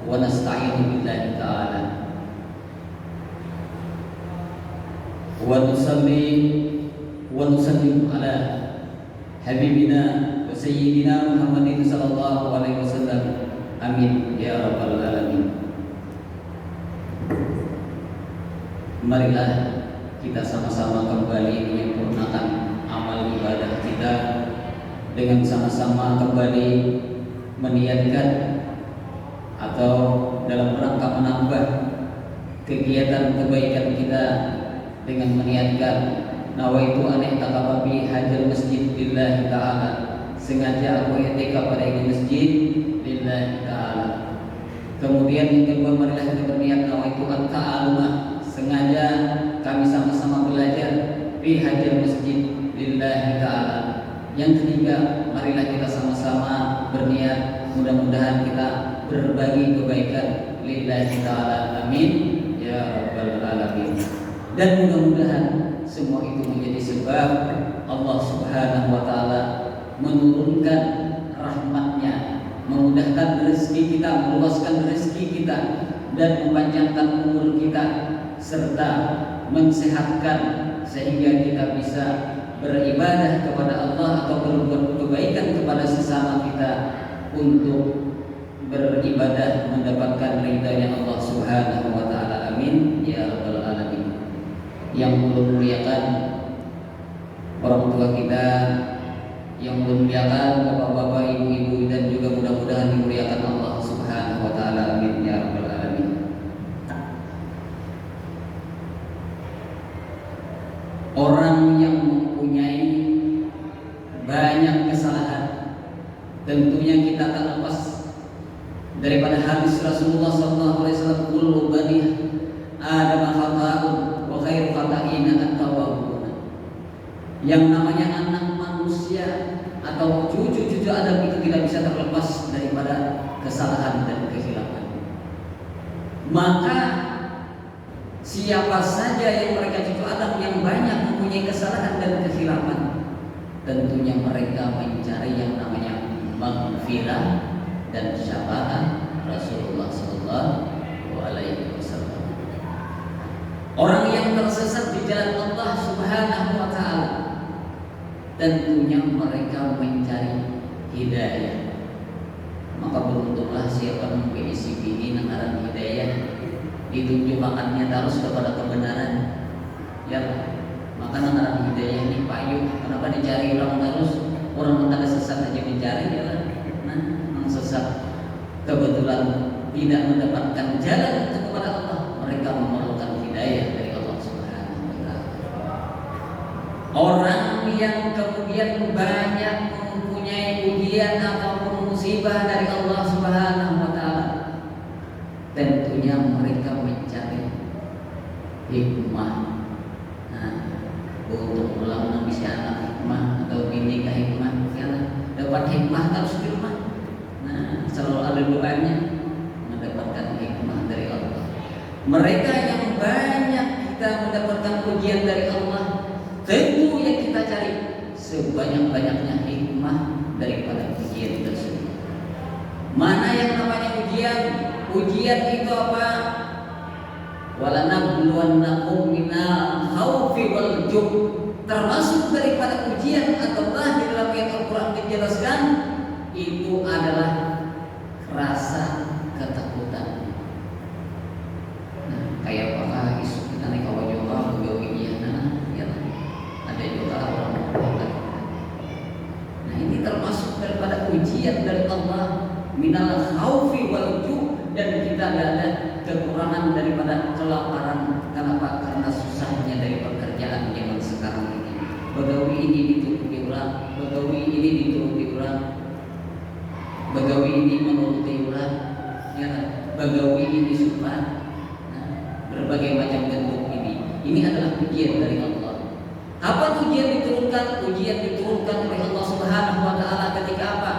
wa nasta'inu billahi ta'ala wa nusalli wa nusallim ala habibina wa sayyidina Muhammadin sallallahu alaihi wasallam. Amin ya rabbal alamin. Marilah kita sama-sama kembali menyempurnakan amal ibadah kita dengan sama-sama kembali meniatkan atau dalam rangka menambah kegiatan kebaikan kita dengan meniatkan nawaitu an i'tikafi hajal masjid lillahi ta'ala, sengaja aku i'tikaf pada ini masjid lillahi ta'ala. Kemudian yang kedua, marilah kita berniat nawaitu an ta'alumah, sengaja kami sama-sama belajar fi hajal masjid lillahi ta'ala. Yang ketiga, marilah kita sama-sama berniat mudah-mudahan kita berbagi kebaikan lillahi ta'ala. Amin ya rabbal alamin. Dan mudah-mudahan semua itu menjadi sebab Allah subhanahu wa ta'ala menurunkan rahmatnya, memudahkan rezeki kita, meluaskan rezeki kita, dan memanjangkan umur kita, serta mensehatkan sehingga kita bisa beribadah kepada Allah atau berbuat kebaikan kepada sesama kita untuk beribadah mendapatkan ridhanya Allah subhanahu wa ta'ala. Amin ya rabbal alamin. Yang belum muliakan orang tua kita, yang belum muliakan bapak-bapak, ibu-ibu, dan juga mudah-mudahan dimuliakan Allah subhanahu wa ta'ala. Amin ya rabbal alamin. Orang yang mempunyai banyak kesalahan, tentunya kita tak lepas daripada hadis Rasulullah SAW, kullu bani Adam khata'un wa khairu khata'ina at-tawwabun. Yang namanya anak manusia atau cucu-cucu Adam itu tidak bisa terlepas daripada kesalahan dan kehilapan. Maka siapa saja yang mereka cucu Adam yang banyak mempunyai kesalahan dan kehilapan, tentunya mereka mencari yang namanya maghfirah dan syafaat Rasulullah sallallahu alaihi wasallam. Orang yang tersesat di jalan Allah subhanahu wa ta'ala, tentunya mereka mencari hidayah. Maka beruntunglah siapa mempunyai CV ini ngaran hidayah, ditunjuk akannya terus kepada kebenaran. Ya, maka ngaran hidayah ini payung. Kenapa dicari orang terus? Orang yang ada sesat aja dicari, ya. Nah, yang sesat kebetulan tidak mendapatkan jalan kepada Allah, mereka memerlukan hidayah dari Allah subhanahu wa ta'ala. Orang yang kemudian banyak mempunyai ujian ataupun musibah dari Allah subhanahu wa ta'ala, tentunya mereka mencari hikmah. Nah, untuk ulang bisa anak hikmah atau bini hikmah, ya, dapat hikmah harus di rumah. Nah, selalu ada doanya mendapatkan hikmah dari Allah. Mereka yang banyak kita mendapatkan ujian dari Allah, tentu yang kita cari sebanyak-banyaknya hikmah daripada ujian tersebut. Mana yang namanya ujian? Ujian itu apa? Walanabluwannakum minal khaufi wal ju'. Termasuk daripada ujian atau di dalam ayat Al-Quran dijelaskan itu adalah rasa ketakutan. Nah, kayak apakah isu kita nih kalau juga begawinya, ya, ada juga orang. Nah, ini termasuk daripada ujian dari Allah, minal khaufi wal ju', dan kita ada kekurangan daripada kelaparan. Kenapa? Karena susahnya dari pekerjaan zaman sekarang ini. Begawi ini dituruti orang, begawi ini dituruti orang, begawi ini menuruti orang, ya, begawi ini sumpah. Nah, berbagai macam bentuk ini. Ini adalah ujian dari Allah. Apa ujian diturunkan? Ujian diturunkan oleh Allah Subhanahu wa ta'ala ketika apa?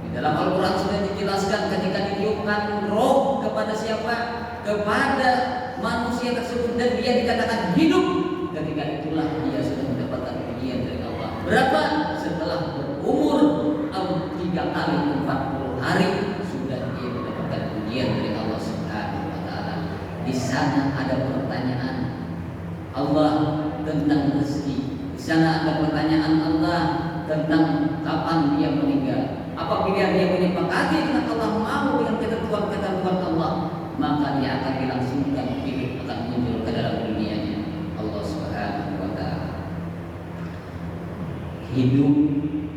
Di dalam Al-Quran sudah dijelaskan ketika ditiupkan roh kepada siapa? Kepada manusia tersebut dan dia dikatakan hidup. Ketika itulah dia sudah mendapatkan ujian dari Allah. Berapa? Setelah berumur 3 kali 40 hari sudah dia mendapatkan ujian ujian dari Allah Subhanahu wa taala. Di sana ada pertanyaan Allah tentang rezeki. Di sana ada pertanyaan Allah tentang kapan dia meninggal. Apabila dia menyepakati dengan Allah, mau dengan ketentuan-ketentuan Allah, maka dia akan dilangsungkan, hidup akan muncul ke dalam dunianya Allah Subhanahu wa taala. Hidup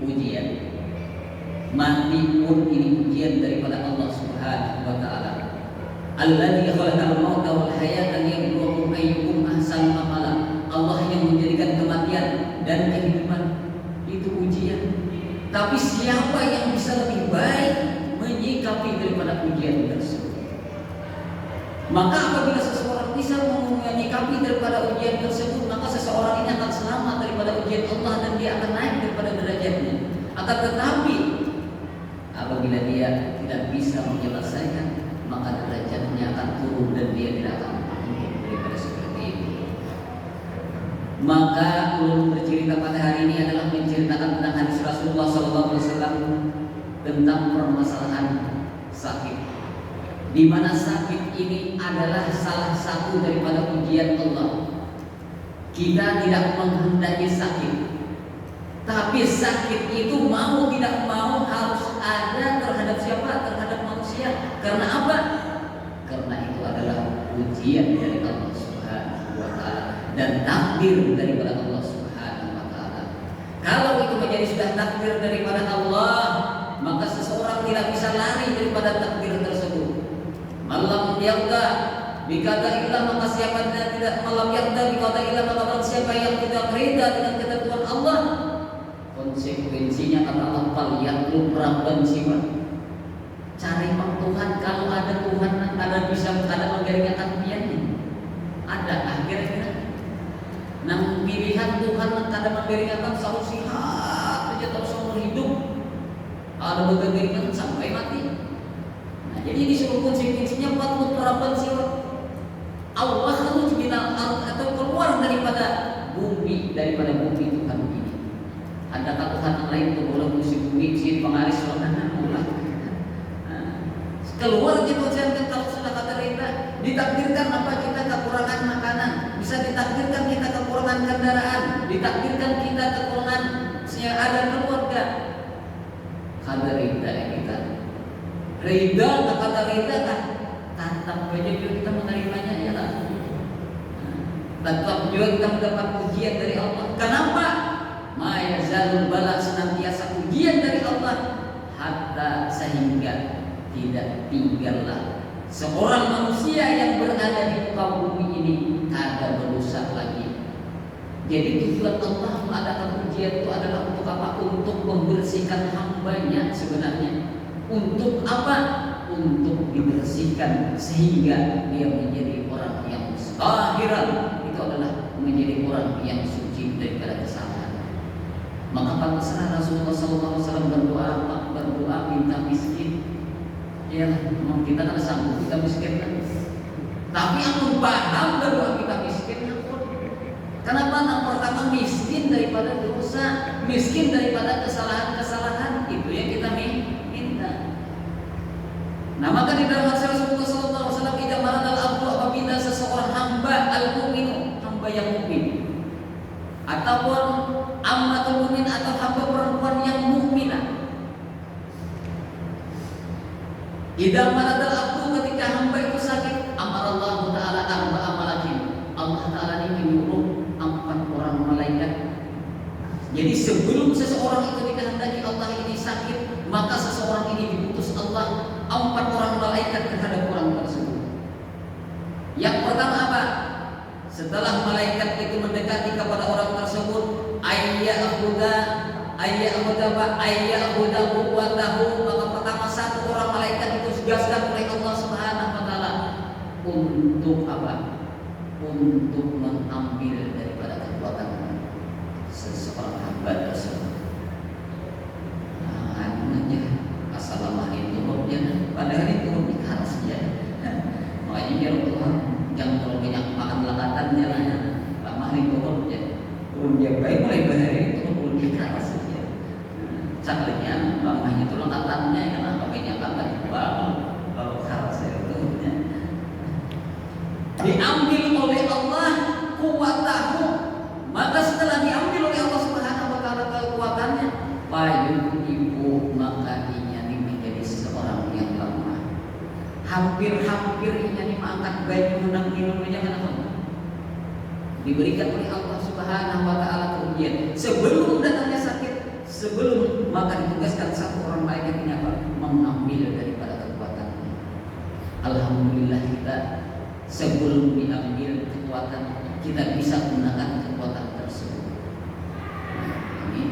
ujian, mati pun ini ujian daripada Allah Subhanahu wa taala. Alladzi khalaqal mauta wal hayata liyabluwakum ayyukum ahsanu amala. Allah yang menjadikan kematian dan kehidupan itu ujian. Tapi siapa yang bisa lebih baik menyikapi daripada ujian tersebut? Maka apabila seseorang bisa menyikapi daripada ujian tersebut, maka seseorang ini akan selamat daripada ujian Allah dan dia akan naik daripada derajatnya. Akan tetapi apabila dia tidak bisa menyelesaikan, maka derajatnya akan turun dan dia tidak akan hidup daripada seperti itu. Maka ulun bercerita pada hari ini adalah menceritakan tentang hadis Rasulullah SAW tentang permasalahan sakit, di mana sakit ini adalah salah satu daripada ujian Allah. Kita tidak menghendaki sakit, tapi sakit itu mau tidak mau harus ada terhadap siapa? Terhadap manusia. Karena apa? Karena itu adalah ujian dari Allah Subhanahu wa taala dan takdir daripada Allah Subhanahu wa taala. Kalau itu menjadi sudah takdir daripada Allah, maka seseorang tidak bisa lari daripada takdir tersebut. Malam yarda bikata illa, maka siapa yang tidak malam yarda bikata illa, maka siapa yang tidak rida dengan ketentuan Allah, konsekuensinya kata Allah, falyatlub rabban siwa. Cari Tuhan. Kalau ada Tuhan, ada bisa ada menggeringakan piannya. Ada akhirnya. Nang pilihan Tuhan ada menggeringakan solusi aja terus seumur hidup. Ada menggeringakan sampai mati. Nah, jadi disuruh konsekuensinya falyatlub rabban siwa. Allah harus bilang atau keluar daripada bumi Tuhan ini. Adakah Tuhan yang lain tuh boleh musik bumi si pengaris mana ulah. Keluar aja konsepnya. Kalau sudah kata Rita, ditakdirkan apa kita kekurangan makanan, bisa ditakdirkan kita kekurangan kendaraan, ditakdirkan kita kekurangan ada keluarga. Kata Rita kita, Rida kata Rita kan, tetap saja juga kita menerimanya ya lah. Tetap juga kita mendapat ujian dari Allah. Kenapa? Maya zalul bala, senantiasa ujian dari Allah, hatta sehingga tidak tinggallah seorang manusia yang berada di muka bumi ini ada berdosa lagi. Jadi tujuan Allah mengadakan ujian itu adalah untuk apa? Untuk membersihkan hambanya sebenarnya. Untuk apa? Untuk dibersihkan sehingga dia menjadi orang yang tahiran. Itu adalah menjadi orang yang suci daripada kesalahan. Maka pantaslah Rasulullah SAW berdoa minta miskin. Ya, memang kita kan sanggup kita miskin kan. Tapi aku paham berdoa kita miskin pun. Kenapa? Yang pertama miskin daripada dosa, miskin daripada kesalahan-kesalahan, itu yang kita minta. Nah, maka di dalam hadis Rasulullah SAW, idza maradal abdu, apabila seseorang hamba al-mu'min, hamba yang mukmin, ataupun ammatul mu'min, atau hamba perempuan yang mukminah. Idza maradal abdu, ketika hamba itu sakit, amarallahu ta'ala arba'a malakin. Allah Ta'ala ini menyuruh 4 orang malaikat. Jadi sebelum seseorang itu dikehendaki Allah ini sakit, maka seseorang ini diutus Allah 4 orang malaikat terhadap orang tersebut. Yang pertama apa? Setelah malaikat itu mendekati kepada orang tersebut, ayyahuda quwwatahu, maka pertama 1 orang malaikat itu ditugaskan oleh Allah Subhanahu wa taala untuk apa? Untuk mengambil daripada kekuatan seseorang hamba tersebut. Nah, aja assalamualaikum ya. Padahal itu lebih keras ya. Makanya ya Tuhan jangan terlalu banyak makan lakatannya lah ya. Lama itu ya. Turun dia baik mulai dari itu lebih keras ya. Caklinya lamanya itu lakatannya ya lah, pakainya kan kalau keras ya. diambil oleh Allah kuwatahu, maka setelah diambil oleh Allah Subhanahu wa taala kekuatannya, payung ibu maka inya menjadi seorang yang lemah. Hampir-hampir inya mengangkat baju menang minum jangan apa. Diberikan oleh Allah Subhanahu wa taala kemudian sebelum datangnya sakit, sebelum maka ditugaskan satu orang malaikat ini apa? Mengambil daripada kekuatannya. Alhamdulillah kita sebelum diambil kekuatan kita bisa menggunakan kekuatan tersebut. Nah, ini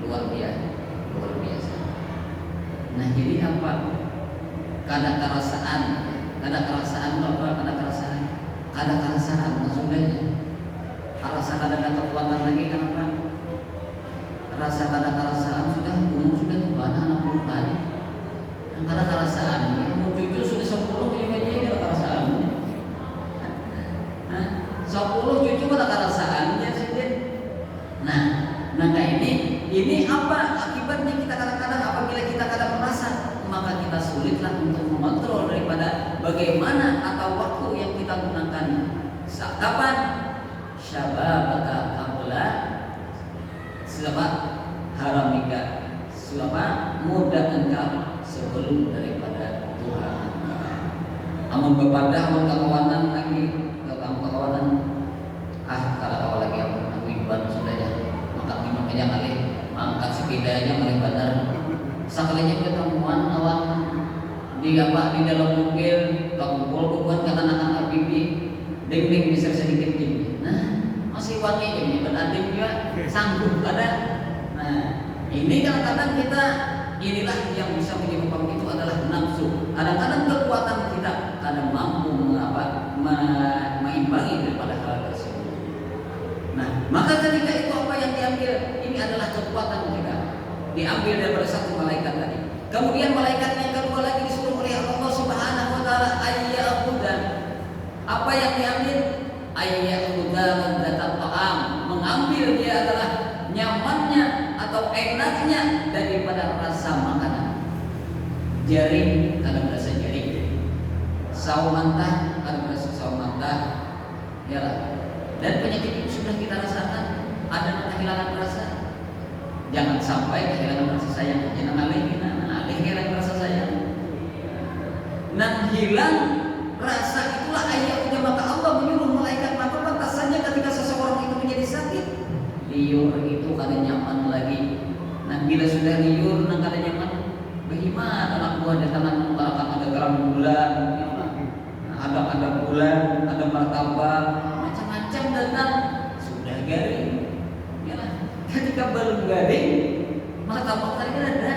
luar biasa. Nah, jadi apa? Kada kerasaan maksudnya. Rasa kada kekuatan lagi kenapa? Rasa kada kerasaan sudah umur sudah tua anak belum balik. Kada kerasaan umur cucu sudah 10 ini kada kerasaan. 10 cucu kada kerasaannya sendiri. Nah ini apa akibatnya kita kadang-kadang apabila kita kadang merasa maka kita sulitlah untuk mengontrol daripada bagaimana atau waktu yang kita gunakan. Kapan? Syababaka qabla haramika, muda engkau sebelum daripada Tuhan. Amun bepadah amun kawanan lagi kawanan kalau kau lagi aku iban sudah ya mangkat minum aja kali mangkat sepedanya kali benar sekalinya ketemuan awak di dalam mobil kumpul bukan kata anak-anak bibi ding bisa sedikit ding. Nah masih wangi ini beradim juga sanggup ada. Nah ini kadang-kadang kita inilah yang bisa menyebabkan itu adalah nafsu. Kadang-kadang kekuatan kita kadang mampu mengimbangi daripada hal tersebut. Nah maka ketika itu apa yang diambil ini adalah kekuatan kita diambil daripada satu malaikat tadi. Kemudian malaikat yang kedua lagi disuruh oleh Allah Subhanahu wa taala ayyahudan. Apa yang diambil? Ayyahudan dan ta'am. Mengambil dia adalah nyamannya atau enaknya daripada rasa makanan. Jaring kadang berasa jaring, sawo mantah kadang berasa sawo mantah, ya lah. Dan penyakit itu sudah kita rasakan, ada kehilangan rasa. Jangan sampai kehilangan rasa sayang. Jangan alih kehilangan rasa sayang. Nan hilang rasa itulah ayat udah maka Allah menyuruh malaikat maka batasannya ketika seseorang itu menjadi sakit. Liur itu kada nyaman lagi. Nah bila sudah liur nang kada nyaman, bagaimana anak buah datangan mengatakan ada garam bulan, ada bulan, ada martabak, macam-macam datang sudah garing. Ya lah. Ketika belum garing, martabak tadi ada.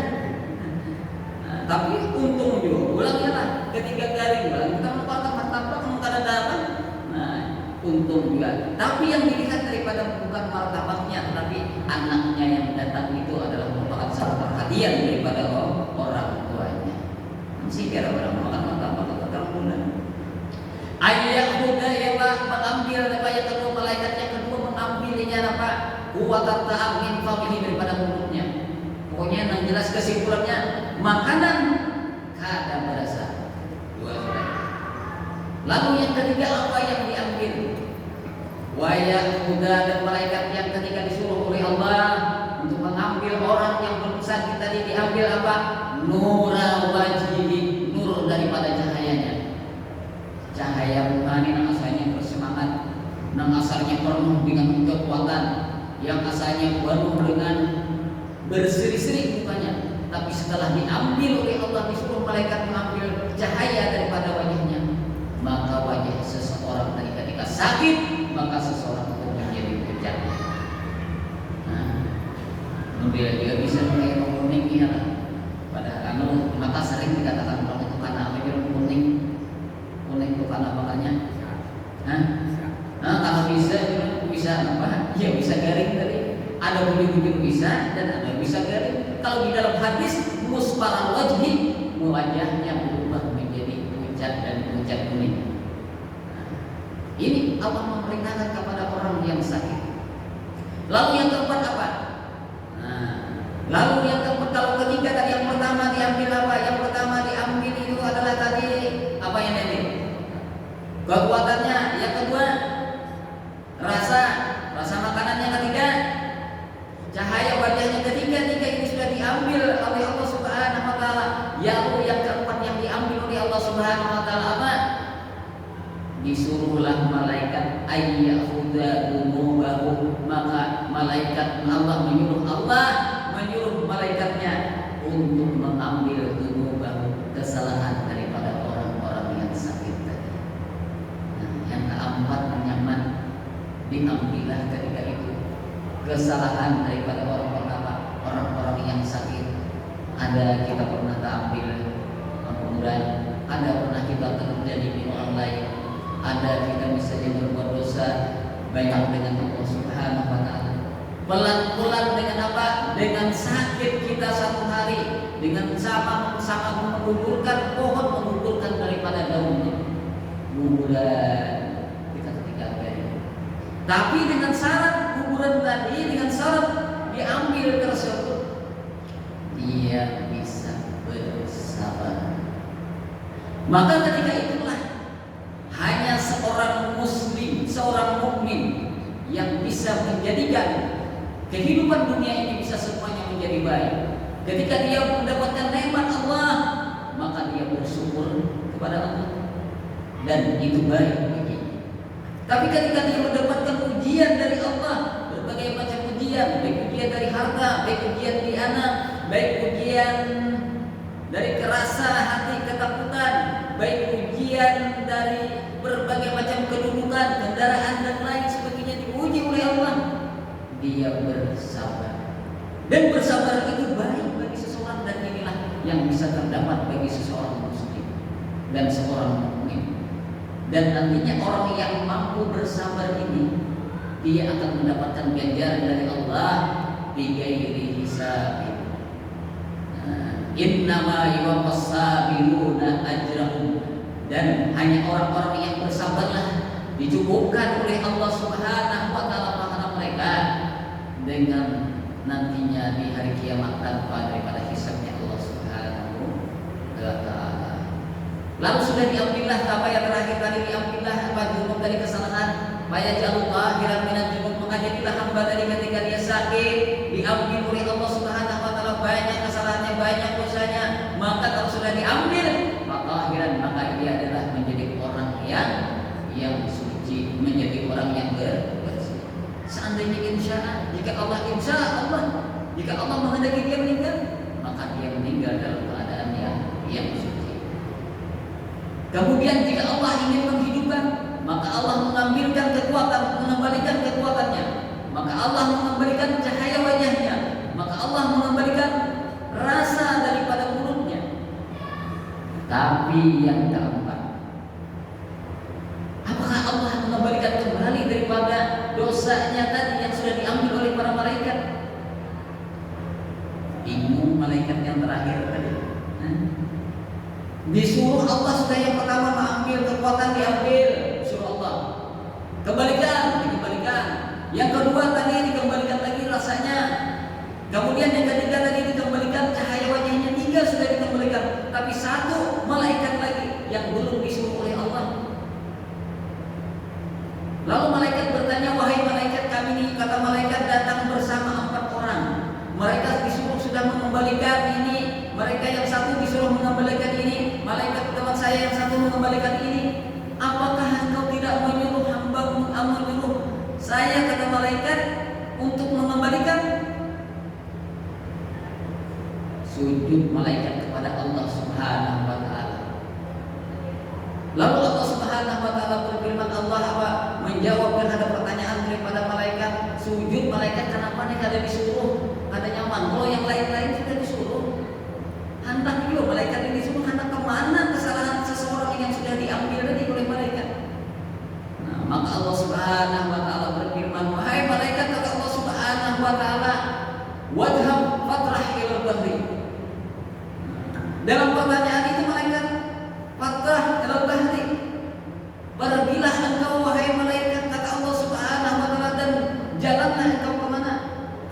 Nah, tapi untung juga pulang ya lah. Ketika garing pulang kita makan martabak kada dapat. Nah untung juga. Tapi yang dilihat daripada bukan martabaknya, tapi anaknya yang datang itu adalah merupakan satu perhatian daripada orang tuanya. Masih kira orang makan martabak atau terbulan. Ayat muda ya Pak mengambil apa yang kedua malaikat yang kedua mengambilnya apa kuwatan ta'am min famihi daripada mulutnya. Pokoknya yang jelas kesimpulannya makanan kada berasa. Dua sudah. Lalu yang ketiga apa yang diambil? Wayah muda dan malaikat yang ketika disuruh oleh Allah untuk mengambil orang yang belum sakit tadi diambil apa? Nura wajhihi, nur daripada cahayanya. Cahaya muka ini nang asalnya bersemangat, nang asalnya penuh dengan kekuatan, yang asalnya penuh dengan berseri-seri mukanya, tapi setelah diambil oleh Allah disuruh malaikat mengambil cahaya daripada wajahnya, maka wajah seseorang ketika sakit maka seseorang itu menjadi pucat. Nah, bila juga bisa mulai menguning ya lah. Pada maka sering dikatakan orang itu karena apa dia kuning itu karena makanya. Nah, kalau bisa apa? Ya bisa garing tadi. Ada bulu-bulu bisa dan ada bisa garing. Kalau di dalam hadis musfaral wajhi, wajahnya berubah menjadi pucat dan pucat kuning. Ini Allah memerintahkan kepada orang yang sakit. Lalu yang keempat apa? Lalu yang keempat kalau ketiga tadi yang pertama diambil apa? Yang pertama diambil itu adalah tadi apa yang tadi? Kekuatannya. Yang Subhanahu wa taala apa? Disuruhlah malaikat ayyakhudha dunubahu, maka malaikat Allah menyuruh malaikatnya untuk mengambil dunubahu, kesalahan daripada orang-orang yang sakit tadi. Nah, yang keempat menyaman, diambillah ketika itu kesalahan daripada orang-orang yang sakit. Ada kita pernah ambil, kemudian ada pernah kita terjadi di orang lain, ada kita misalnya berbuat dosa banyak dengan Allah Subhanahu wa taala. Pelan-pelan dengan apa? Dengan sakit kita satu hari, dengan sama menggugurkan pohon, menggugurkan daripada daunnya. Guguran kita ketika ini. Tapi dengan syarat guguran tadi, dengan syarat diambil tersebut, dia bisa bersabar. Maka ketika itulah hanya seorang muslim, seorang mukmin yang bisa menjadikan kehidupan dunia ini bisa semuanya menjadi baik. Ketika dia mendapatkan nikmat Allah, maka dia bersyukur kepada Allah dan itu baik baginya. Tapi ketika dia mendapatkan ujian dari Allah, berbagai macam ujian, baik ujian dari harta, baik ujian di anak, baik ujian dari kerasa hati, ketakutan, baik ujian dari berbagai macam kedudukan, kendaraan dan lain sebagainya diuji oleh Allah, dia bersabar. Dan bersabar itu baik bagi seseorang, dan inilah yang bisa terdapat bagi seseorang muslim dan seorang mukmin. Dan nantinya orang yang mampu bersabar ini, dia akan mendapatkan ganjaran dari Allah bighairi hisab. Innama yuwaffas sabiruna ajrahum, dan hanya orang-orang yang bersabarlah dicukupkan oleh Allah Subhanahu wa taala pahala mereka dengan nantinya di hari kiamat tanpa daripada hisabnya Allah Subhanahu wa taala. Lalu sudah diambillah apa yang terakhir tadi, diambillah apa junub dari kesalahan, maya jalul akhiran minat junub, maka jadilah hamba tadi ketika dia sakit diambil oleh Allah Subhanahu wa taala, banyak kesalahannya, banyak dosanya, maka kalau sudah diambil maka akhiran, maka dia adalah menjadi orang yang suci, menjadi orang yang bersih. Seandainya jika Allah menghendaki dia meninggal, maka dia meninggal dalam keadaan yang suci. Kemudian jika Allah ingin menghidupkan, maka Allah mengambilkan kekuatan, mengembalikan kekuatannya, maka Allah mengembalikan cahaya wajahnya, maka Allah mengembalikan rasa daripada mulutnya. Tapi yang keempat, apakah Allah mengembalikan kembali daripada dosanya tadi yang sudah diambil oleh para malaikat? Bingung malaikat yang terakhir tadi. Disuruh Allah sudah yang pertama mengambil kekuatan, diambil, suruh Allah dikembalikan. Yang kedua tadi dikembalikan lagi rasanya. Kemudian yang ketiga tadi dikembalikan cahaya wajahnya, 3 sudah dikembalikan. Tapi 1 malaikat lagi yang belum disuruh oleh Allah. Lalu malaikat bertanya, wahai malaikat kami ini, kata malaikat datang bersama 4 orang. Mereka disuruh sudah mengembalikan ini, mereka yang 1 disuruh mengembalikan ini, malaikat teman saya yang 1 mengembalikan ini. Apakah engkau tidak menyuruh hambamu, menyuruh saya, kata malaikat, untuk mengembalikan? Sujud malaikat kepada Allah Subhanahu wa taala. Lalu Allah Subhanahu wa taala berfirman, Allah apa? Menjawab terhadap pertanyaan daripada malaikat. Sujud malaikat kenapa nih kada disuruh? Kada nyaman. Kalau yang lain-lain sudah disuruh. Hendak juga malaikat ini disuruh, hendak kemana kesalahan seseorang yang sudah diambil tadi oleh malaikat. Nah, maka Allah Subhanahu wa taala berfirman, wahai malaikat, kata Allah Subhanahu wa taala, wadhab fatrah ilal bahri. Dalam pertanyaan itu malaikat, fatrah ilal bahri, pergilah engkau wahai malaikat, kata Allah Subhanahu wa taala, dan jalanlah engkau ke mana?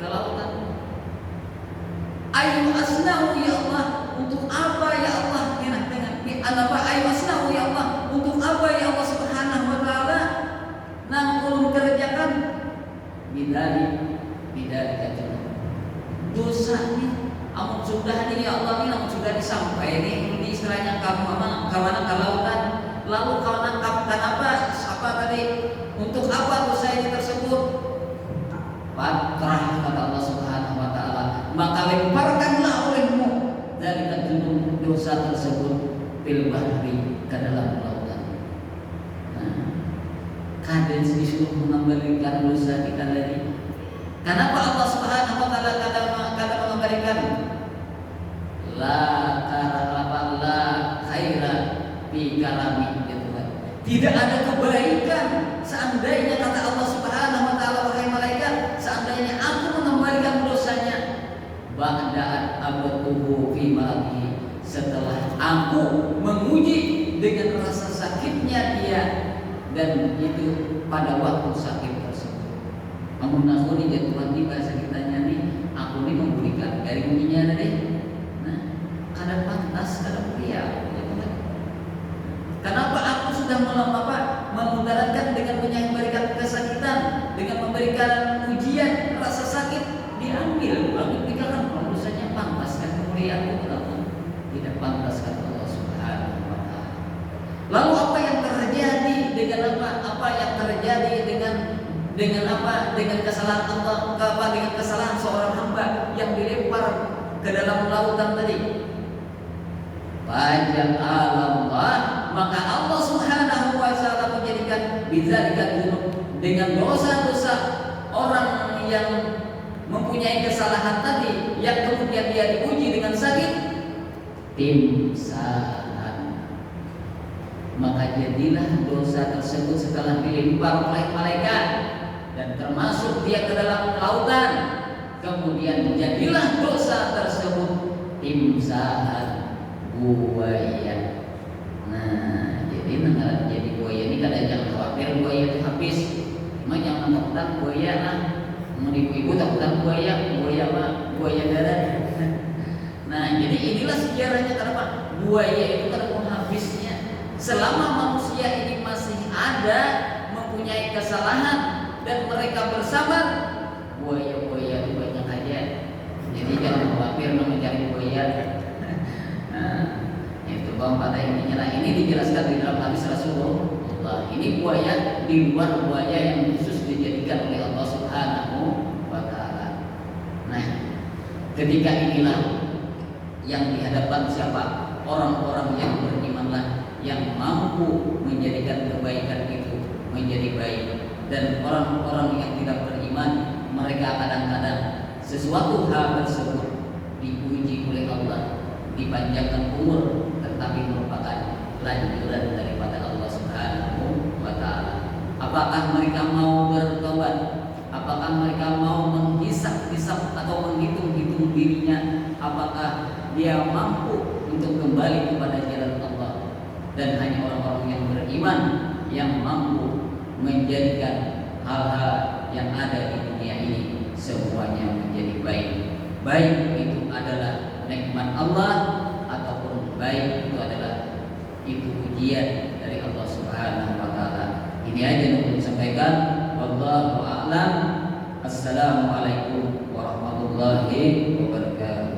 Ke lautan. Ayu asnahu ya Allah, untuk apa ya Allah? Dengan apa kawana ke lautan. Lalu kau nangkapkan apa? Apa tadi? Untuk apa dosa ini tersebut? Patrah, kata Allah Subhanahu wa taala, maka lemparkanlah olehmu dari junub dosa tersebut fil bahri, ke dalam lautan. Nah, kadang disuruh mengembalikan dosa kita tadi. Kenapa Allah Subhanahu wa taala kata mengembalikan? La khaira fi kalami, ya Tuhan. Tidak ada kebaikan seandainya, kata Allah Subhanahu wa taala, wahai malaikat, seandainya aku mengembalikan dosanya ba'da abatuhu fi ma'abi, setelah aku menguji dengan rasa sakitnya dia, dan itu pada waktu sakit tersebut. Amun nasuni ya Tuhan, di bahasa kitanya nih, aku nih memberikan dari ujinya tadi. Nah, kadang pantas, kadang pria. Kenapa aku sudah memudaratkan dengan memberikan kesakitan, dengan memberikan ujian, rasa sakit diambil, lalu dikatakan dosanya pantas kan kemuliaan itu? Tidak pantas, kata Allah Subhanahu wa taala. Lalu apa yang terjadi dengan apa? Apa yang terjadi dengan apa? Dengan kesalahan Allah, dengan kesalahan seorang hamba yang dilempar ke dalam lautan tadi. Wajah Allah, maka Allah Subhanahu wa taala menjadikan bidzalika dzunub, dengan dosa-dosa orang yang mempunyai kesalahan tadi, yang kemudian dia diuji dengan sakit, timsalan. Maka jadilah dosa tersebut setelah dilempar oleh malaikat dan termasuk dia ke dalam lautan, kemudian jadilah dosa tersebut timsalan, buaya. Nah, jadi buaya ini kadang jangan khawatir buaya itu habis. Cuma jangan takutan buaya lah. Mau ibu-ibu takutan buaya mah buaya darat. Nah, jadi inilah sejarahnya kenapa buaya itu kadang habisnya. Selama manusia ini masih ada, mempunyai kesalahan dan mereka bersabar, buaya-buaya itu banyak aja. Jadi jangan khawatir mencari buaya. Nah, itu bahwa pada intinya lah, ini dijelaskan di dalam hadis Rasulullah. Ini buaya di luar buaya yang khusus dijadikan oleh Allah Subhanahu wa taala. Nah, ketika inilah yang dihadapkan siapa? Orang-orang yang berimanlah, yang mampu menjadikan kebaikan itu menjadi baik. Dan orang-orang yang tidak beriman, mereka kadang-kadang sesuatu hal tersebut diuji oleh Allah, dipanjangkan umur, tetapi merupakan lanjuran daripada Allah Subhanahu wa taala. Apakah mereka mau bertobat? Apakah mereka mau menghisap-hisap atau menghitung-hitung dirinya? Apakah dia mampu untuk kembali kepada jalan Allah? Dan hanya orang-orang yang beriman yang mampu menjadikan hal-hal yang ada di dunia ini semuanya menjadi baik. Baik itu adalah nikmat Allah, ataupun baik itu adalah ujian dari Allah Subhanahu wa taala. Ini aja yang saya sampaikan. Wallahu a'lam. Assalamualaikum warahmatullahi wabarakatuh.